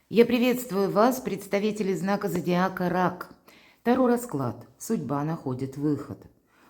Я приветствую вас, представители знака зодиака Рак. Таро расклад. Судьба находит выход.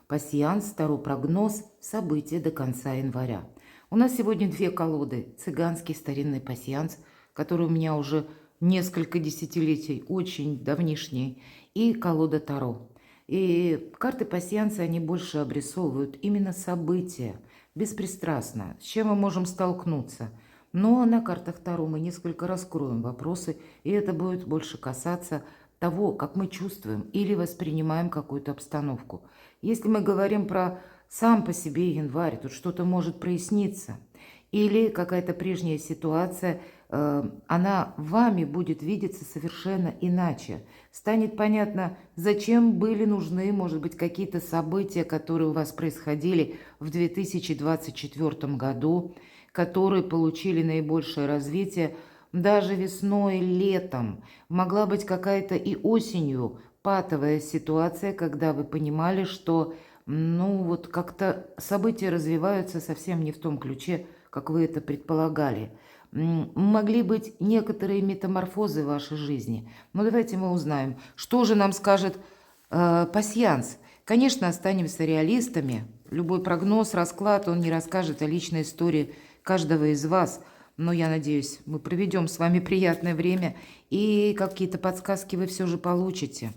Пасьянс, Таро прогноз. События до конца января. У нас сегодня две колоды. Цыганский старинный пасьянс, который у меня уже несколько десятилетий, очень давнишний, и колода Таро. И карты пасьянса, они больше обрисовывают именно события, беспристрастно, с чем мы можем столкнуться – но на картах Таро мы несколько раскроем вопросы, и это будет больше касаться того, как мы чувствуем или воспринимаем какую-то обстановку. Если мы говорим про сам по себе январь, тут что-то может проясниться, или какая-то прежняя ситуация, она вами будет видеться совершенно иначе. Станет понятно, зачем были нужны, может быть, какие-то события, которые у вас происходили в 2024 году, которые получили наибольшее развитие даже весной, летом. Могла быть какая-то и осенью патовая ситуация, когда вы понимали, что вот как-то события развиваются совсем не в том ключе, как вы это предполагали. Могли быть некоторые метаморфозы в вашей жизни. Но давайте мы узнаем, что же нам скажет пасьянс. Конечно, останемся реалистами. Любой прогноз, расклад, он не расскажет о личной истории каждого из вас. Но я надеюсь, мы проведем с вами приятное время, и какие-то подсказки вы все же получите.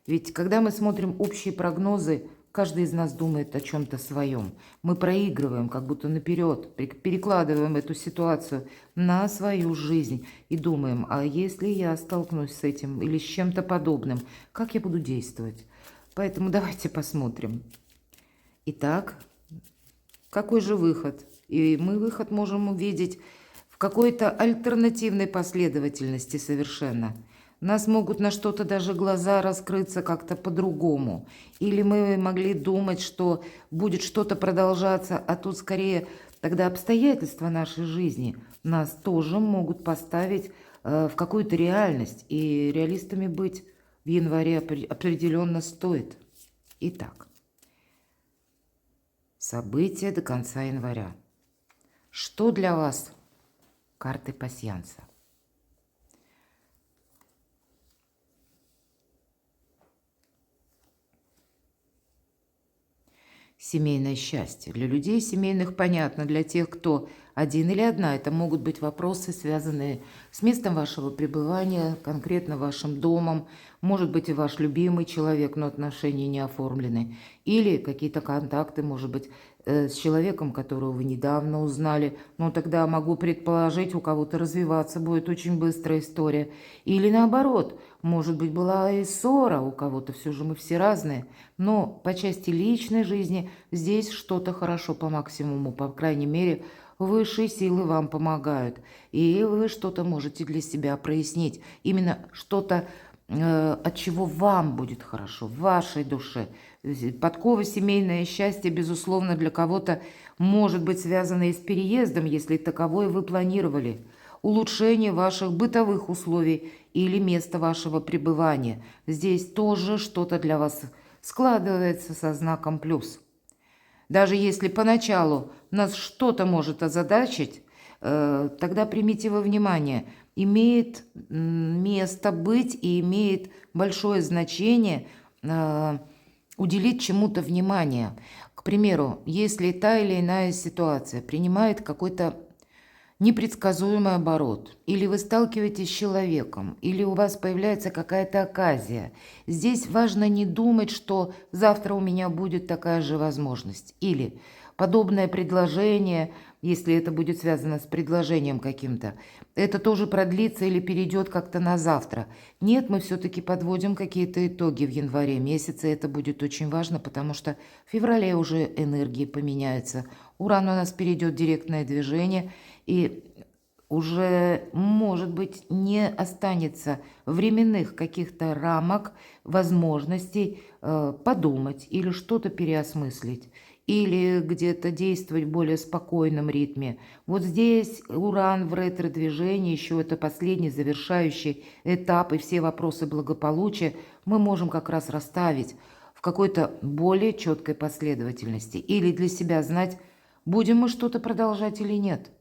Ведь когда мы смотрим общие прогнозы, каждый из нас думает о чем-то своем. Мы проигрываем, как будто наперед, перекладываем эту ситуацию на свою жизнь и думаем, а если я столкнусь с этим или с чем-то подобным, как я буду действовать? Поэтому давайте посмотрим. Итак, какой же выход? И мы выход можем увидеть в какой-то альтернативной последовательности совершенно. Нас могут на что-то даже глаза раскрыться как-то по-другому. Или мы могли думать, что будет что-то продолжаться, а тут скорее тогда обстоятельства нашей жизни нас тоже могут поставить в какую-то реальность. И реалистами быть в январе определенно стоит. Итак, события до конца января. Что для вас карты пасьянса? Семейное счастье. Для людей семейных понятно, для тех, кто один или одна, это могут быть вопросы, связанные с местом вашего пребывания, конкретно вашим домом, может быть и ваш любимый человек, но отношения не оформлены, или какие-то контакты, может быть, с человеком, которого вы недавно узнали, но тогда могу предположить, у кого-то развиваться будет очень быстрая история, или наоборот, может быть, была и ссора, у кого-то все же мы все разные, но по части личной жизни здесь что-то хорошо по максимуму, по крайней мере, высшие силы вам помогают, и вы что-то можете для себя прояснить, именно что-то, от чего вам будет хорошо, в вашей душе. Подкова семейное счастье, безусловно, для кого-то может быть связано и с переездом, если таковое вы планировали. Улучшение ваших бытовых условий или места вашего пребывания. Здесь тоже что-то для вас складывается со знаком плюс. Даже если поначалу нас что-то может озадачить, тогда примите во внимание, имеет место быть и имеет большое значение уделить чему-то внимание. К примеру, если та или иная ситуация принимает какой-то непредсказуемый оборот, или вы сталкиваетесь с человеком, или у вас появляется какая-то оказия. Здесь важно не думать, что завтра у меня будет такая же возможность. Или подобное предложение, если это будет связано с предложением каким-то, это тоже продлится или перейдет как-то на завтра. Нет, мы все-таки подводим какие-то итоги в январе месяце. Это будет очень важно, потому что в феврале уже энергии поменяются. Уран у нас перейдет в директное движение, и уже, может быть, не останется временных каких-то рамок, возможностей подумать или что-то переосмыслить, или где-то действовать в более спокойном ритме. Вот здесь Уран в ретро-движении, еще это последний завершающий этап, и все вопросы благополучия мы можем как раз расставить в какой-то более четкой последовательности. Или для себя знать, будем мы что-то продолжать или нет.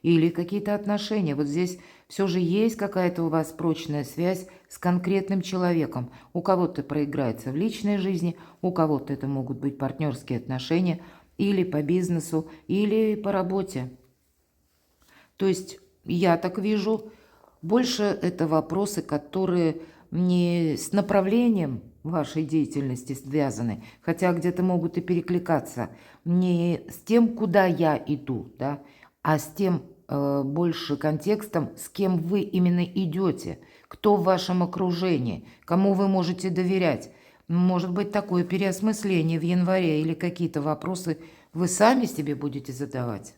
Или какие-то отношения. Вот здесь все же есть какая-то у вас прочная связь с конкретным человеком. У кого-то проиграется в личной жизни, у кого-то это могут быть партнерские отношения, или по бизнесу, или по работе. То есть я так вижу, больше это вопросы, которые не с направлением вашей деятельности связаны, хотя где-то могут и перекликаться, не с тем, куда я иду, да, а с тем больше контекстом, с кем вы именно идете, кто в вашем окружении, кому вы можете доверять. Может быть, такое переосмысление в январе или какие-то вопросы вы сами себе будете задавать.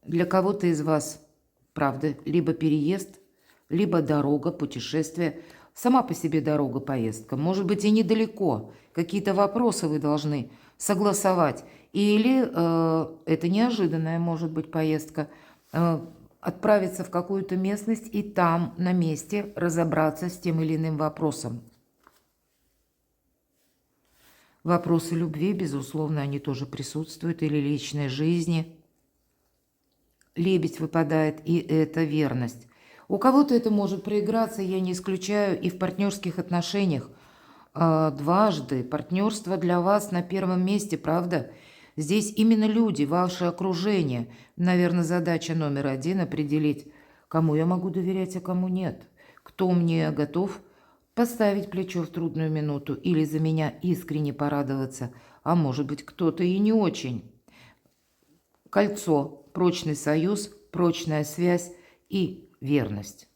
Для кого-то из вас, правда, либо переезд, либо дорога, путешествие. Сама по себе дорога, поездка. Может быть, и недалеко. Какие-то вопросы вы должны согласовать. Или это неожиданная, может быть, поездка. Отправиться в какую-то местность и там, на месте, разобраться с тем или иным вопросом. Вопросы любви, безусловно, они тоже присутствуют. Или личной жизни. Лебедь выпадает, и это верность. У кого-то это может проиграться, я не исключаю, и в партнерских отношениях. Дважды партнерство для вас на первом месте, правда? Здесь именно люди, ваше окружение. Наверное, задача номер один – определить, кому я могу доверять, а кому нет. Кто мне готов поставить плечо в трудную минуту или за меня искренне порадоваться, а может быть, кто-то и не очень. Кольцо, прочный союз, прочная связь и верность.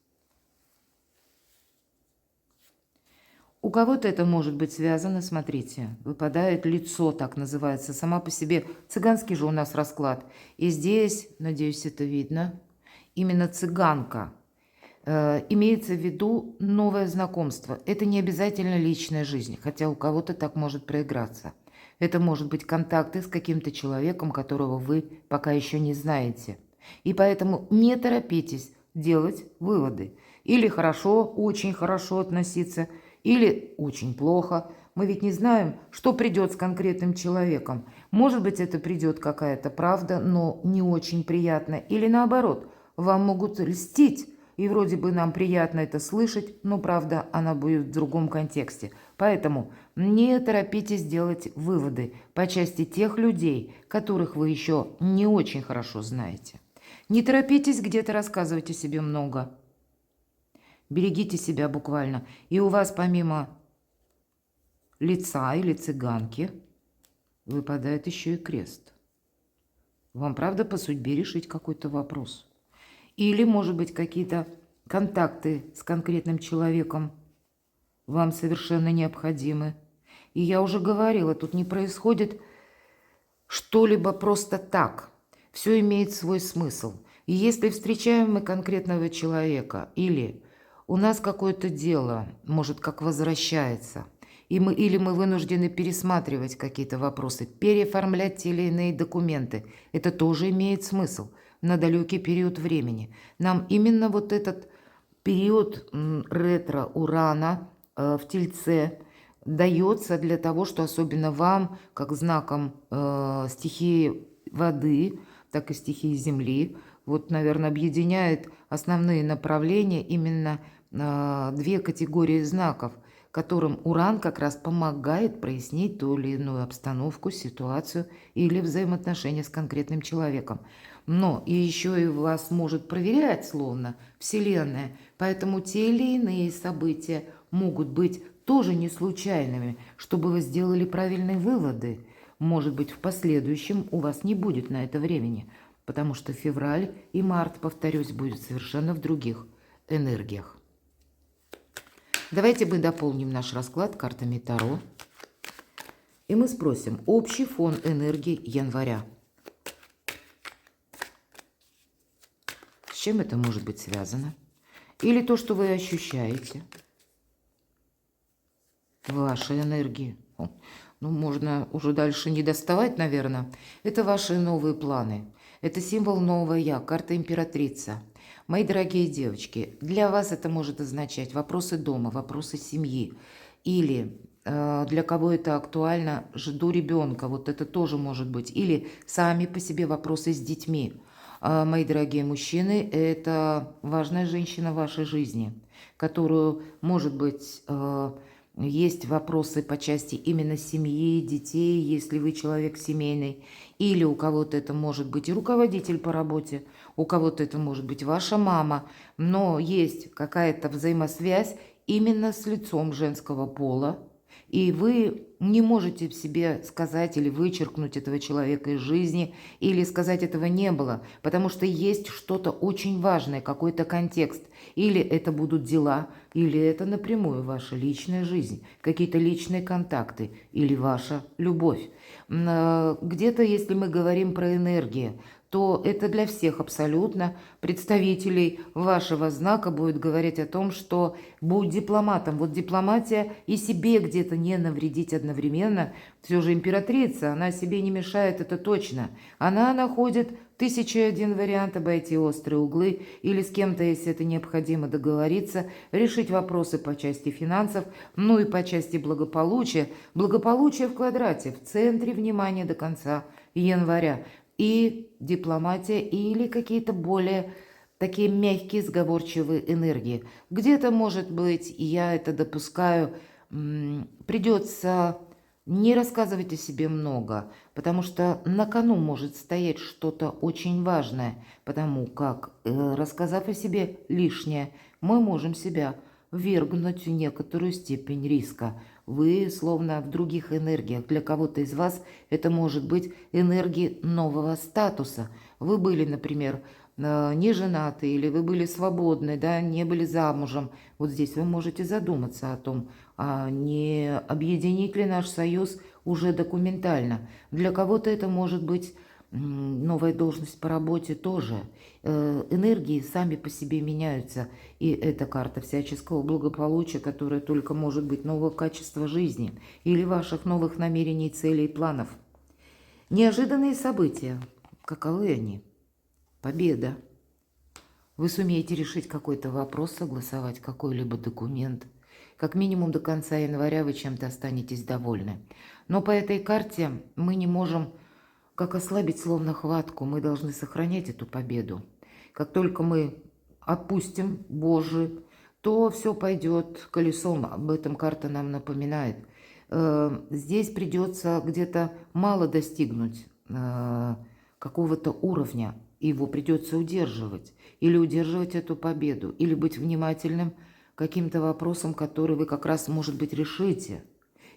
У кого-то это может быть связано, смотрите, выпадает лицо, так называется, сама по себе. Цыганский же у нас расклад. И здесь, надеюсь, это видно, именно цыганка. Имеется в виду новое знакомство. Это не обязательно личная жизнь, хотя у кого-то так может проиграться. Это может быть контакты с каким-то человеком, которого вы пока еще не знаете. И поэтому не торопитесь делать выводы. Или хорошо, очень хорошо относиться, или очень плохо. Мы ведь не знаем, что придет с конкретным человеком. Может быть, это придет какая-то правда, но не очень приятная. Или наоборот, вам могут льстить. И вроде бы нам приятно это слышать, но правда она будет в другом контексте. Поэтому не торопитесь делать выводы по части тех людей, которых вы еще не очень хорошо знаете. Не торопитесь где-то рассказывать о себе много. Берегите себя буквально. И у вас помимо лица или цыганки выпадает еще и крест. Вам правда по судьбе решить какой-то вопрос. Или, может быть, какие-то контакты с конкретным человеком вам совершенно необходимы. И я уже говорила, тут не происходит что-либо просто так. Все имеет свой смысл. И если встречаем мы конкретного человека, или у нас какое-то дело, может, как возвращается, или мы вынуждены пересматривать какие-то вопросы, переоформлять те или иные документы, это тоже имеет смысл на далекий период времени. Нам именно вот этот период ретро-урана в Тельце дается для того, что особенно вам, как знаком стихии воды, так и стихии земли, вот, наверное, объединяет основные направления именно две категории знаков, которым Уран как раз помогает прояснить ту или иную обстановку, ситуацию или взаимоотношения с конкретным человеком. Но и еще и вас может проверять, словно, Вселенная. Поэтому те или иные события могут быть тоже не случайными, чтобы вы сделали правильные выводы. Может быть, в последующем у вас не будет на это времени, потому что февраль и март, повторюсь, будет совершенно в других энергиях. Давайте мы дополним наш расклад картами Таро. И мы спросим общий фон энергии января. С чем это может быть связано? Или то, что вы ощущаете? Ваши энергии. Ну, можно уже дальше не доставать, наверное. Это ваши новые планы. Это символ нового я, карта императрица. Мои дорогие девочки, для вас это может означать вопросы дома, вопросы семьи. Или для кого это актуально, жду ребенка, вот это тоже может быть. Или сами по себе вопросы с детьми. Мои дорогие мужчины, это важная женщина в вашей жизни, которую, может быть, есть вопросы по части именно семьи, детей, если вы человек семейный, или у кого-то это может быть и руководитель по работе, у кого-то это может быть ваша мама, но есть какая-то взаимосвязь именно с лицом женского пола, и вы не можете в себе сказать или вычеркнуть этого человека из жизни, или сказать этого не было, потому что есть что-то очень важное, какой-то контекст. Или это будут дела, или это напрямую ваша личная жизнь, какие-то личные контакты, или ваша любовь. Где-то, если мы говорим про энергию, то это для всех абсолютно представителей вашего знака будет говорить о том, что будь дипломатом. Вот дипломатия и себе где-то не навредить одновременно. Все же императрица, она себе не мешает, это точно. Она находит 1001 вариант обойти острые углы или с кем-то, если это необходимо, договориться, решить вопросы по части финансов, ну и по части благополучия. Благополучие в квадрате, в центре внимания до конца января. И дипломатия, или какие-то более такие мягкие, сговорчивые энергии. Где-то, может быть, и я это допускаю, придется не рассказывать о себе много, потому что на кону может стоять что-то очень важное, потому как, рассказав о себе лишнее, мы можем себя ввергнуть в некоторую степень риска. Вы словно в других энергиях. Для кого-то из вас это может быть энергии нового статуса. Вы были, например, не женаты, или вы были свободны, да, не были замужем. Вот здесь вы можете задуматься о том, а не объединить ли наш союз уже документально. Для кого-то это может быть новая должность по работе тоже. Энергии сами по себе меняются. И это карта всяческого благополучия, которая только может быть нового качества жизни или ваших новых намерений, целей и планов. Неожиданные события. Каковы они? Победа. Вы сумеете решить какой-то вопрос, согласовать какой-либо документ. Как минимум до конца января вы чем-то останетесь довольны. Но по этой карте мы не можем как ослабить словно хватку. Мы должны сохранять эту победу. Как только мы отпустим Божий, то все пойдет колесом. Об этом карта нам напоминает. Здесь придется где-то мало достигнуть какого-то уровня. Его придется удерживать. Или удерживать эту победу. Или быть внимательным к каким-то вопросам, которые вы как раз, может быть, решите.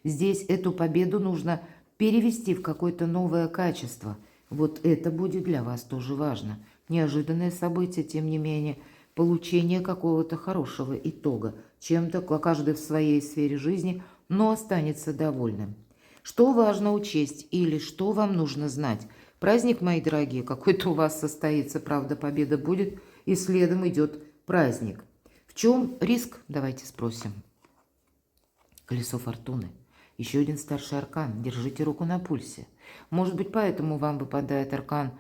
Здесь эту победу нужно перевести в какое-то новое качество. Вот это будет для вас тоже важно. Неожиданное событие, тем не менее, получение какого-то хорошего итога. Чем-то каждый в своей сфере жизни, но останется довольным. Что важно учесть или что вам нужно знать? Праздник, мои дорогие, какой-то у вас состоится, правда, победа будет, и следом идет праздник. В чем риск? Давайте спросим. Колесо фортуны. Еще один старший аркан. Держите руку на пульсе. Может быть, поэтому вам выпадает аркан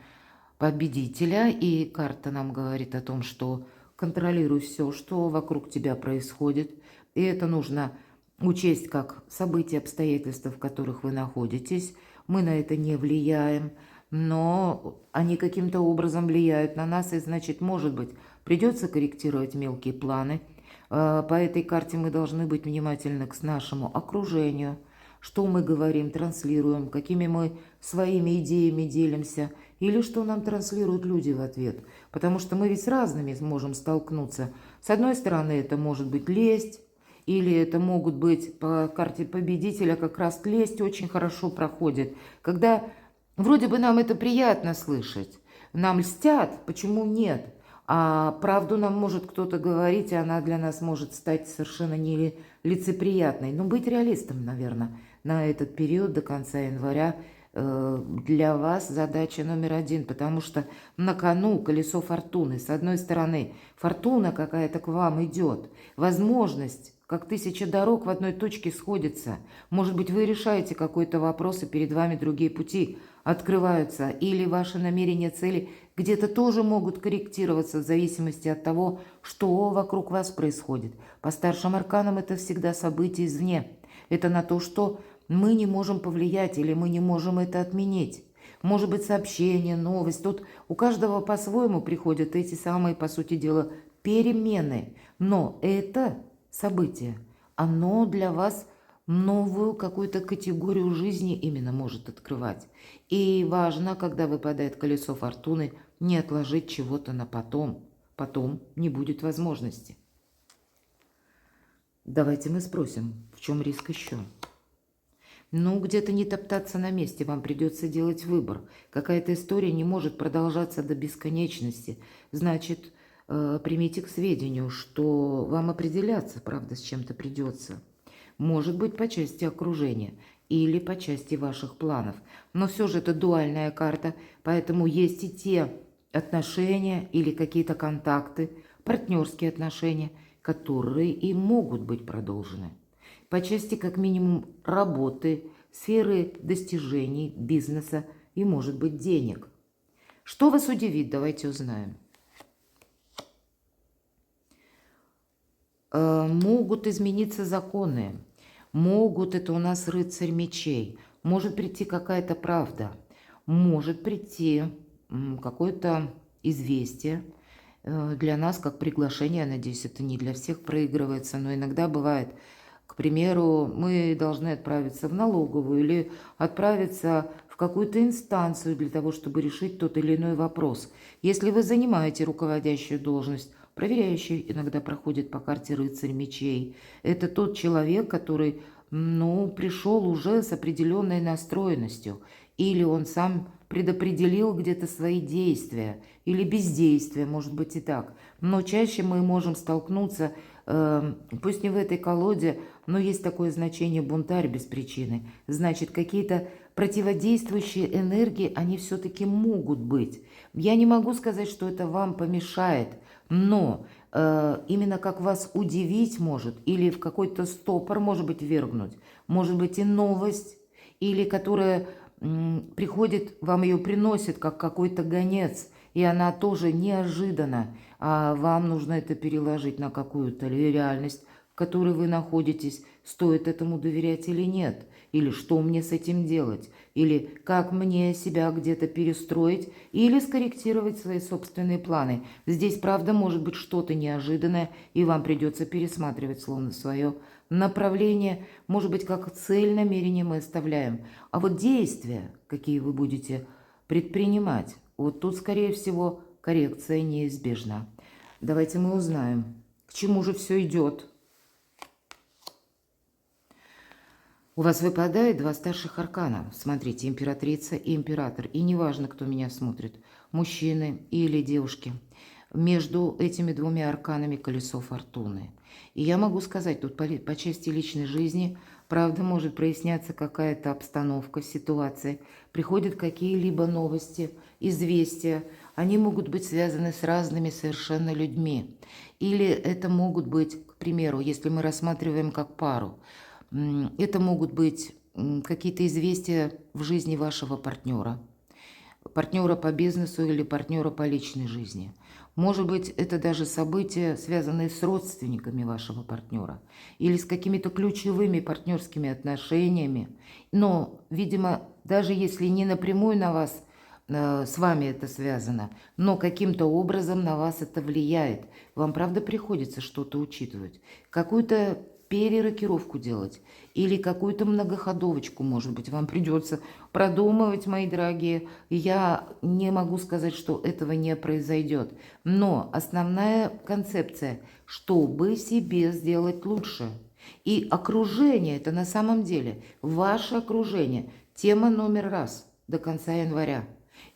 победителя, и карта нам говорит о том, что контролируй все, что вокруг тебя происходит. И это нужно учесть как события, обстоятельства, в которых вы находитесь. Мы на это не влияем, но они каким-то образом влияют на нас, и значит, может быть, придется корректировать мелкие планы. По этой карте мы должны быть внимательны к нашему окружению, что мы говорим, транслируем, какими мы своими идеями делимся, или что нам транслируют люди в ответ. Потому что мы ведь с разными можем столкнуться. С одной стороны, это может быть лесть, или это могут быть по карте победителя как раз лесть очень хорошо проходит. Когда вроде бы нам это приятно слышать, нам льстят, почему нет? А правду нам может кто-то говорить, и она для нас может стать совершенно нелицеприятной. Но быть реалистом, наверное, на этот период до конца января для вас задача номер один, потому что на кону колесо фортуны. С одной стороны, фортуна какая-то к вам идет, возможность, как 1000 дорог в одной точке сходится. Может быть, вы решаете какой-то вопрос, и перед вами другие пути открываются, или ваши намерения, цели где-то тоже могут корректироваться в зависимости от того, что вокруг вас происходит. По старшим арканам это всегда события извне. Это на то, что мы не можем повлиять или мы не можем это отменить. Может быть, сообщение, новость. Тут у каждого по-своему приходят эти самые, по сути дела, перемены. Но это событие, оно для вас новую какую-то категорию жизни именно может открывать. И важно, когда выпадает колесо фортуны, не отложить чего-то на потом. Потом не будет возможности. Давайте мы спросим, в чем риск еще? Ну, где-то не топтаться на месте, вам придется делать выбор. Какая-то история не может продолжаться до бесконечности. Значит, примите к сведению, что вам определяться, правда, с чем-то придется. Может быть, по части окружения или по части ваших планов. Но все же это дуальная карта, поэтому есть и те отношения или какие-то контакты, партнерские отношения, которые и могут быть продолжены. По части как минимум работы, сферы достижений, бизнеса и, может быть, денег. Что вас удивит, давайте узнаем. Могут измениться законы, могут, это у нас рыцарь мечей, может прийти какая-то правда, может прийти какое-то известие для нас, как приглашение, я надеюсь, это не для всех проигрывается, но иногда бывает. К примеру, мы должны отправиться в налоговую или отправиться в какую-то инстанцию для того, чтобы решить тот или иной вопрос. Если вы занимаете руководящую должность, проверяющий иногда проходит по карте рыцарь мечей. Это тот человек, который, пришел уже с определенной настроенностью. Или он сам предопределил где-то свои действия. Или бездействие, может быть и так. Но чаще мы можем столкнуться, пусть не в этой колоде, но есть такое значение бунтарь без причины. Значит, какие-то противодействующие энергии, они все-таки могут быть. Я не могу сказать, что это вам помешает, но именно как вас удивить может, или в какой-то стопор, может быть, ввергнуть, может быть и новость, или которая приходит, вам ее приносит, как какой-то гонец, и она тоже неожиданно, а вам нужно это переложить на какую-то реальность, в которой вы находитесь, стоит этому доверять или нет, или что мне с этим делать, или как мне себя где-то перестроить, или скорректировать свои собственные планы. Здесь, правда, может быть что-то неожиданное, и вам придется пересматривать словно свое направление, может быть, как цель, намерение мы оставляем. А вот действия, какие вы будете предпринимать, вот тут, скорее всего, коррекция неизбежна. Давайте мы узнаем, к чему же все идет. У вас выпадает два старших аркана. Смотрите, императрица и император. И неважно, кто меня смотрит, мужчины или девушки. Между этими двумя арканами колесо фортуны. И я могу сказать, тут по части личной жизни, правда, может проясняться какая-то обстановка, ситуация. Приходят какие-либо новости, известия. Они могут быть связаны с разными совершенно людьми. Или это могут быть, к примеру, если мы рассматриваем как пару, это могут быть какие-то известия в жизни вашего партнера по бизнесу или партнера по личной жизни. Может быть, это даже события, связанные с родственниками вашего партнера или с какими-то ключевыми партнерскими отношениями. Но, видимо, даже если не напрямую на вас, с вами это связано, но каким-то образом на вас это влияет. Вам, правда, приходится что-то учитывать, какую-то перерокировку делать или какую-то многоходовочку, может быть, вам придется продумывать, мои дорогие. Я не могу сказать, что этого не произойдет. Но основная концепция, чтобы себе сделать лучше. И окружение, это на самом деле ваше окружение, тема номер раз до конца января.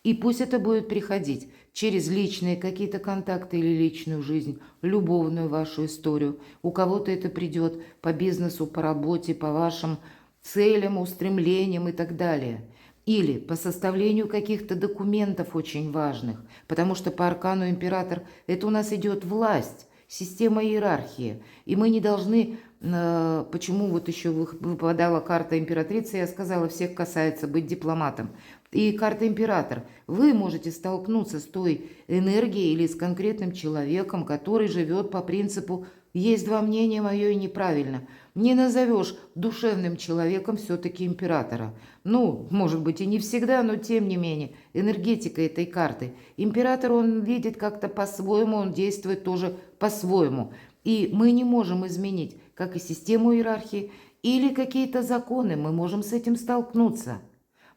И пусть это будет приходить через личные какие-то контакты или личную жизнь, любовную вашу историю. У кого-то это придет по бизнесу, по работе, по вашим целям, устремлениям и так далее. Или по составлению каких-то документов очень важных, потому что по аркану император это у нас идет власть, система иерархии. И мы не должны, почему вот еще выпадала карта императрицы, я сказала, всех касается быть дипломатом. И карта император. Вы можете столкнуться с той энергией или с конкретным человеком, который живет по принципу Есть два мнения, мое и неправильно. Не назовешь душевным человеком все-таки императора. Ну, может быть, и не всегда, но тем не менее, энергетика этой карты. Император, он видит как-то по-своему, он действует тоже по-своему. И мы не можем изменить как и систему иерархии, или какие-то законы, мы можем с этим столкнуться.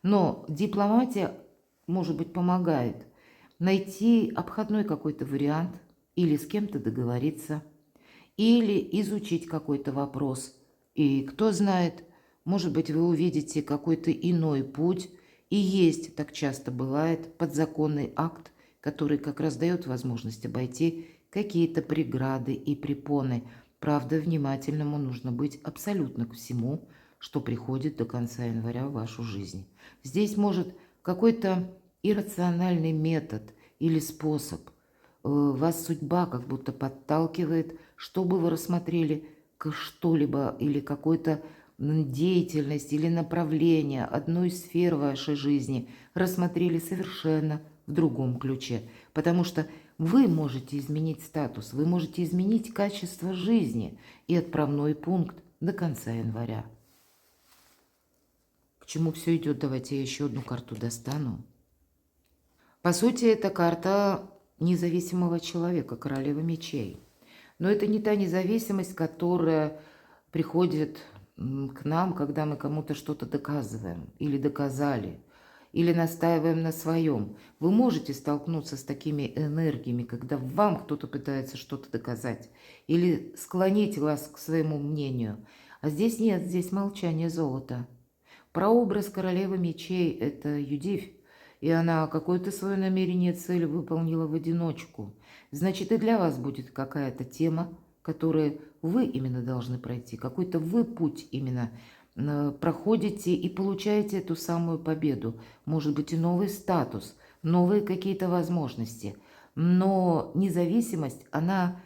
Но дипломатия, может быть, помогает найти обходной какой-то вариант, или с кем-то договориться, или изучить какой-то вопрос. И кто знает, может быть, вы увидите какой-то иной путь, и есть, так часто бывает, подзаконный акт, который как раз дает возможность обойти какие-то преграды и препоны. Правда, внимательному нужно быть абсолютно к всему, что приходит до конца января в вашу жизнь. Здесь может какой-то иррациональный метод или способ. Вас судьба как будто подталкивает, чтобы вы рассмотрели что-либо или какую-то деятельность или направление одной из сфер вашей жизни, рассмотрели совершенно в другом ключе. Потому что вы можете изменить статус, вы можете изменить качество жизни и отправной пункт до конца января. К чему все идет? Давайте я еще одну карту достану. По сути, это карта независимого человека, королева мечей. Но это не та независимость, которая приходит к нам, когда мы кому-то что-то доказываем или доказали, или настаиваем на своем. Вы можете столкнуться с такими энергиями, когда вам кто-то пытается что-то доказать или склонить вас к своему мнению. А здесь нет, здесь молчание золота. Прообраз королевы мечей – это Юдивь, и она какое-то свое намерение, цель выполнила в одиночку. Значит, и для вас будет какая-то тема, которую вы именно должны пройти, какой-то вы путь именно проходите и получаете эту самую победу. Может быть, и новый статус, новые какие-то возможности. Но независимость, она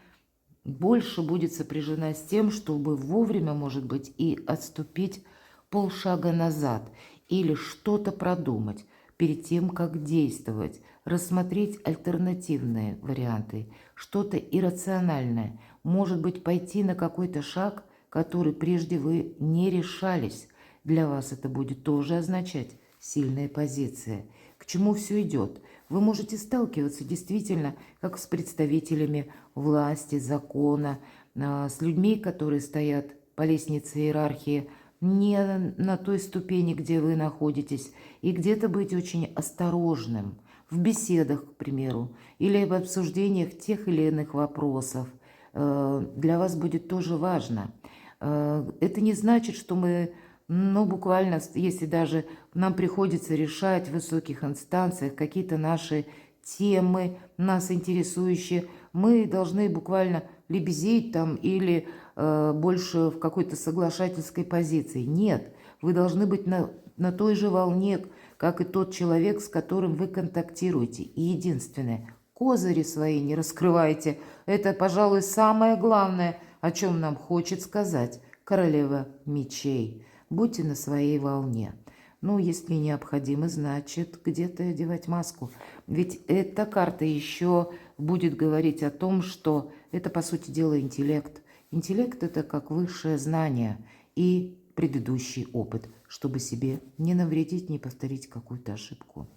больше будет сопряжена с тем, чтобы вовремя, может быть, и отступить полшага назад или что-то продумать перед тем, как действовать, рассмотреть альтернативные варианты, что-то иррациональное, может быть, пойти на какой-то шаг, который прежде вы не решались. Для вас это будет тоже означать сильная позиция. К чему все идет? Вы можете сталкиваться действительно как с представителями власти, закона, с людьми, которые стоят по лестнице иерархии, не на той ступени, где вы находитесь, и где-то быть очень осторожным в беседах, к примеру, или в обсуждениях тех или иных вопросов. Для вас будет тоже важно. Это не значит, что мы, ну, буквально, если даже нам приходится решать в высоких инстанциях какие-то наши темы, нас интересующие, мы должны буквально лебезить там или больше в какой-то соглашательской позиции. Нет, вы должны быть на той же волне, как и тот человек, с которым вы контактируете. И единственное, козыри свои не раскрывайте. Это, пожалуй, самое главное, о чем нам хочет сказать королева мечей. Будьте на своей волне. Ну, если необходимо, значит, где-то одевать маску. Ведь эта карта еще будет говорить о том, что это, по сути дела, интеллект. Интеллект – это как высшее знание и предыдущий опыт, чтобы себе не навредить, не повторить какую-то ошибку.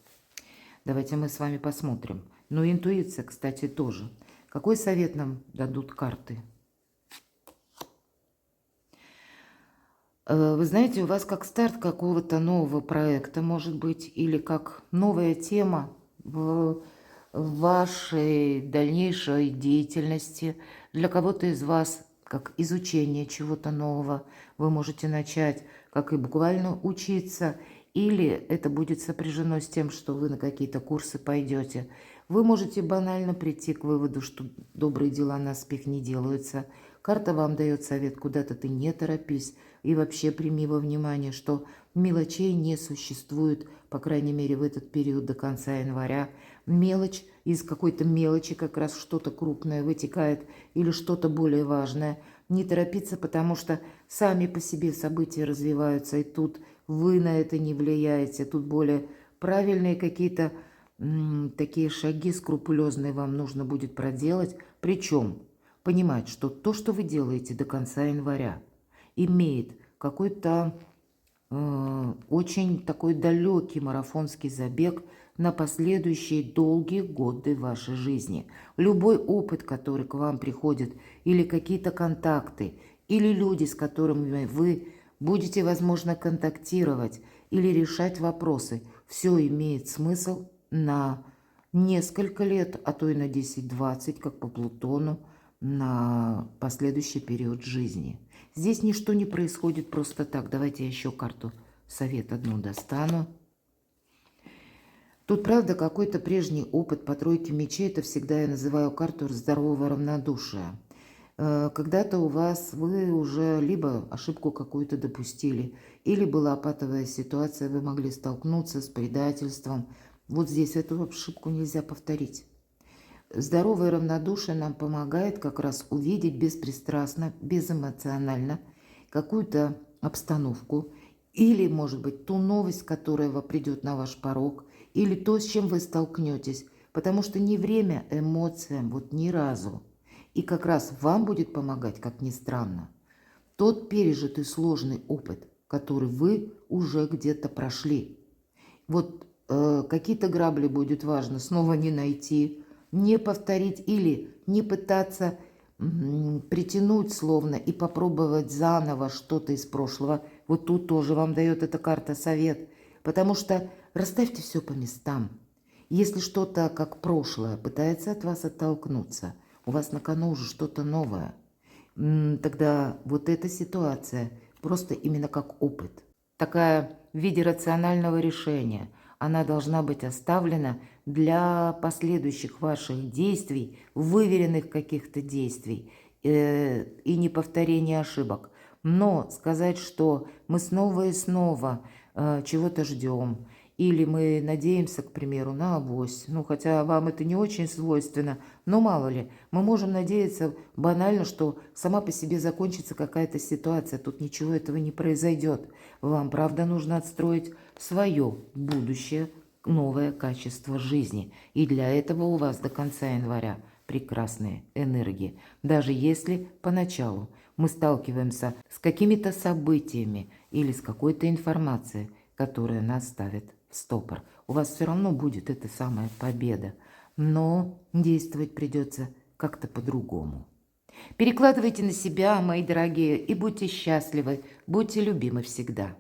Давайте мы с вами посмотрим. Ну, интуиция, кстати, тоже. Какой совет нам дадут карты? Вы знаете, у вас как старт какого-то нового проекта, может быть, или как новая тема в вашей дальнейшей деятельности. Для кого-то из вас как изучение чего-то нового вы можете начать, как и буквально учиться, или это будет сопряжено с тем, что вы на какие-то курсы пойдете. Вы можете банально прийти к выводу, что добрые дела на спех не делаются. Карта вам дает совет, куда-то ты не торопись, и вообще прими во внимание, что мелочей не существует, по крайней мере в этот период до конца января. Мелочь, из какой-то мелочи как раз что-то крупное вытекает или что-то более важное. Не торопиться, потому что сами по себе события развиваются, и тут вы на это не влияете. Тут более правильные какие-то такие шаги скрупулезные вам нужно будет проделать. Причем понимать, что то, что вы делаете до конца января, имеет какой-то очень такой далекий марафонский забег на последующие долгие годы вашей жизни. Любой опыт, который к вам приходит, или какие-то контакты, или люди, с которыми вы будете, возможно, контактировать или решать вопросы, все имеет смысл на несколько лет, а то и на 10-20, как по Плутону, на последующий период жизни. Здесь ничто не происходит просто так. Давайте я еще карту совет одну достану. Тут, правда, какой-то прежний опыт по тройке мечей. Это всегда я называю карту здорового равнодушия. Когда-то у вас вы уже либо ошибку какую-то допустили, или была патовая ситуация, вы могли столкнуться с предательством. Вот здесь эту ошибку нельзя повторить. Здоровое равнодушие нам помогает как раз увидеть беспристрастно, безэмоционально какую-то обстановку или, может быть, ту новость, которая придет на ваш порог, или то, с чем вы столкнетесь, потому что не время эмоциям, вот ни разу. И как раз вам будет помогать, как ни странно, тот пережитый сложный опыт, который вы уже где-то прошли. Вот какие-то грабли будет важно снова не найти, не повторить или не пытаться притянуть словно и попробовать заново что-то из прошлого. Вот тут тоже вам дает эта карта совет, потому что расставьте все по местам. Если что-то, как прошлое, пытается от вас оттолкнуться, у вас на кону уже что-то новое, тогда вот эта ситуация просто именно как опыт. Такая в виде рационального решения. Она должна быть оставлена для последующих ваших действий, выверенных каких-то действий и не повторения ошибок. Но сказать, что мы снова и снова чего-то ждем, или мы надеемся, к примеру, на авось, ну хотя вам это не очень свойственно, но мало ли, мы можем надеяться банально, что сама по себе закончится какая-то ситуация, тут ничего этого не произойдет. Вам, правда, нужно отстроить свое будущее, новое качество жизни. И для этого у вас до конца января прекрасные энергии. Даже если поначалу мы сталкиваемся с какими-то событиями или с какой-то информацией, которая нас ставит в стопор, у вас все равно будет эта самая победа. Но действовать придется как-то по-другому. Перекладывайте на себя, мои дорогие, и будьте счастливы, будьте любимы всегда.